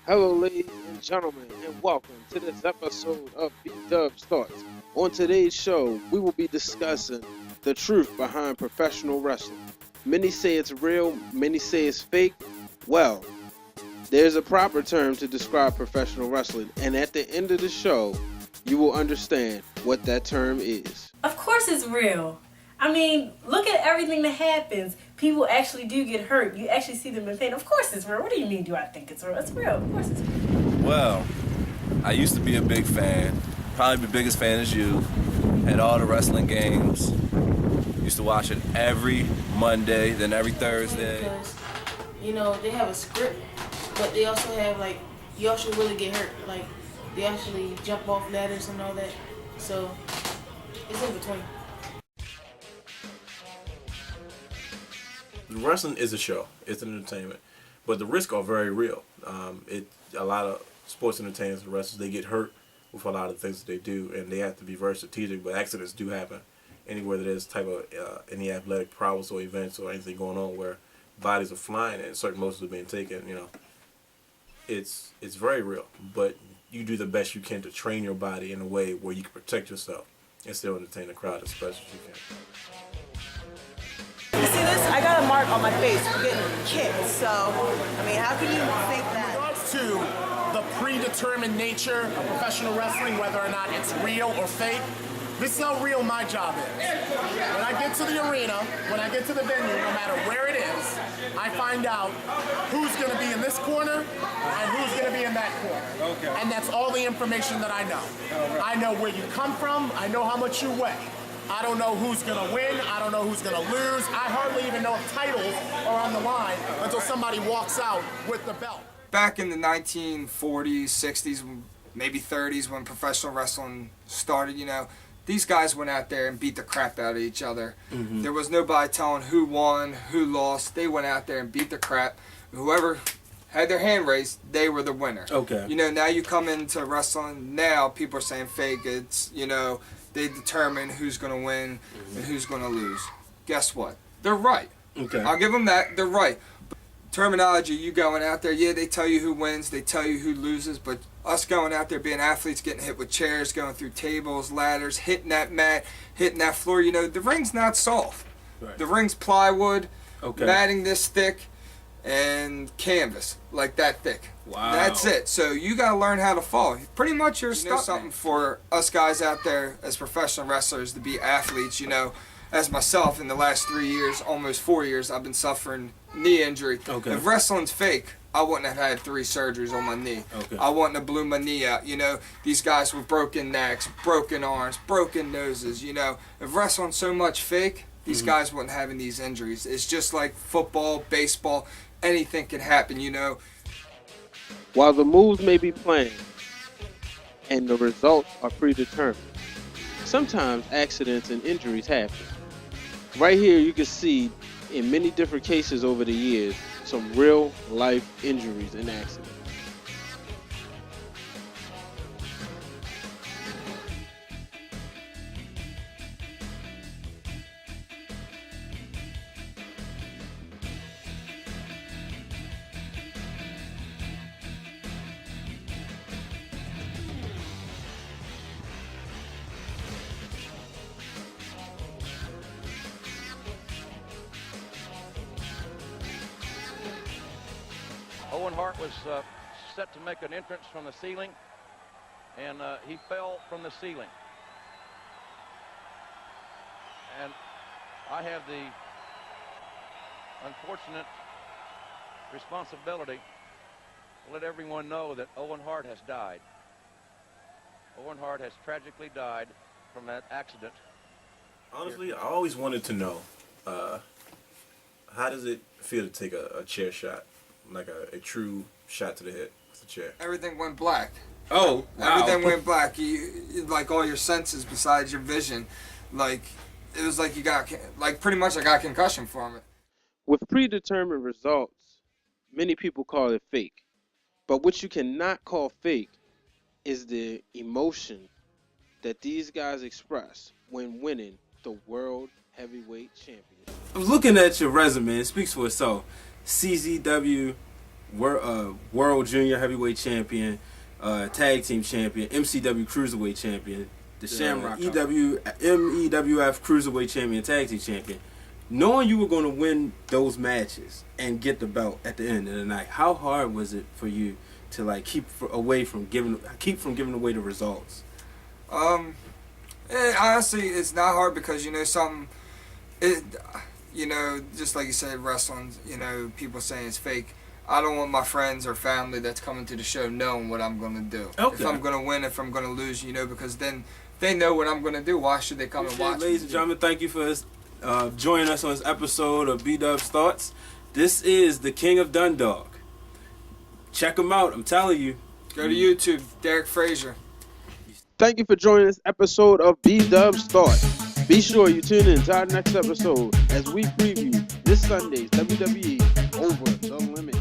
Hello, ladies and gentlemen, and welcome to this episode of BDuB Starts. On today's show, we will be discussing the truth behind professional wrestling. Many say it's real, many say it's fake. Well, there's a proper term to describe professional wrestling, and at the end of the show, you will understand what that term is. Of course it's real. I mean, look at everything that happens. People actually do get hurt. You actually see them in pain. Of course it's real. What do you mean, do I think it's real? It's real. Of course it's real. Well, I used to be a big fan. Probably the biggest fan as you. At all the wrestling games. Used to watch it every Monday, then every Thursday. Because, they have a script, but they also have, you also really get hurt. They actually jump off ladders and all that. So, it's in between. Wrestling is a show. It's an entertainment, but the risks are very real. A lot of sports entertainers and wrestlers, they get hurt with a lot of things that they do, and they have to be very strategic. But accidents do happen anywhere that there's type of any athletic prowess or events or anything going on where bodies are flying and certain motions are being taken. It's very real. But you do the best you can to train your body in a way where you can protect yourself and still entertain the crowd as best as you can. You see this? I got a mark on my face for getting kicked, so, how can you think that? In regards to the predetermined nature of professional wrestling, whether or not it's real or fake, this is how real my job is. When I get to the arena, when I get to the venue, no matter where it is, I find out who's going to be in this corner and who's going to be in that corner. Okay. And that's all the information that I know. Right. I know where you come from. I know how much you weigh. I don't know who's going to win. I don't know who's going to lose. I hardly even know if titles are on the line until somebody walks out with the belt. Back in the 1940s, 60s, maybe 30s when professional wrestling started, these guys went out there and beat the crap out of each other. Mm-hmm. There was nobody telling who won, who lost. They went out there and beat the crap. Whoever had their hand raised, they were the winner. Okay. Now you come into wrestling, now people are saying fake. It's, they determine who's going to win and who's going to lose. Guess what? They're right. Okay. I'll give them that. They're right. Terminology, you going out there, yeah, they tell you who wins, they tell you who loses, but us going out there being athletes, getting hit with chairs, going through tables, ladders, hitting that mat, hitting that floor, the ring's not soft. Right. The ring's plywood, matting this thick, and canvas, like that thick. Wow. That's it. So you got to learn how to fall. Pretty much you're stuck. Something for us guys out there as professional wrestlers to be athletes, as myself in the last 3 years, almost 4 years, I've been suffering knee injury. Okay. If wrestling's fake, I wouldn't have had 3 surgeries on my knee. Okay. I wouldn't have blew my knee out. These guys with broken necks, broken arms, broken noses. If wrestling's so much fake, these guys wouldn't have these injuries. It's just like football, baseball, anything can happen, While the moves may be planned and the results are predetermined, sometimes accidents and injuries happen. Right here you can see in many different cases over the years some real life injuries and accidents. Owen Hart was set to make an entrance from the ceiling, and he fell from the ceiling. And I have the unfortunate responsibility to let everyone know that Owen Hart has died. Owen Hart has tragically died from that accident. Honestly, I always wanted to know, how does it feel to take a chair shot? Like a true shot to the head with the chair. Everything went black. Oh, wow. Everything went black. Like all your senses besides your vision. It was like you got, pretty much I got concussion from it. With predetermined results, many people call it fake. But what you cannot call fake is the emotion that these guys express when winning the World Heavyweight Championship. I was looking at your resume. It speaks for itself. CZW World Junior Heavyweight Champion, Tag Team Champion, MCW Cruiserweight Champion, the Shamrock MEWF Cruiserweight Champion, Tag Team Champion. Knowing you were going to win those matches and get the belt at the end of the night, how hard was it for you to like keep from giving away the results? Honestly, it's not hard because just like you said, wrestling. People saying it's fake. I don't want my friends or family that's coming to the show knowing what I'm gonna do. Okay. If I'm gonna win, if I'm gonna lose, because then they know what I'm gonna do. Why should they come and watch? Ladies and gentlemen, thank you for joining us on this episode of BDuB's Thoughts. This is the King of Dundalk. Check him out. I'm telling you. Go to YouTube, Derek Frazier. Thank you for joining this episode of BDuB's Thoughts. Be sure you tune in to our next episode as we preview this Sunday's WWE Over the Limit.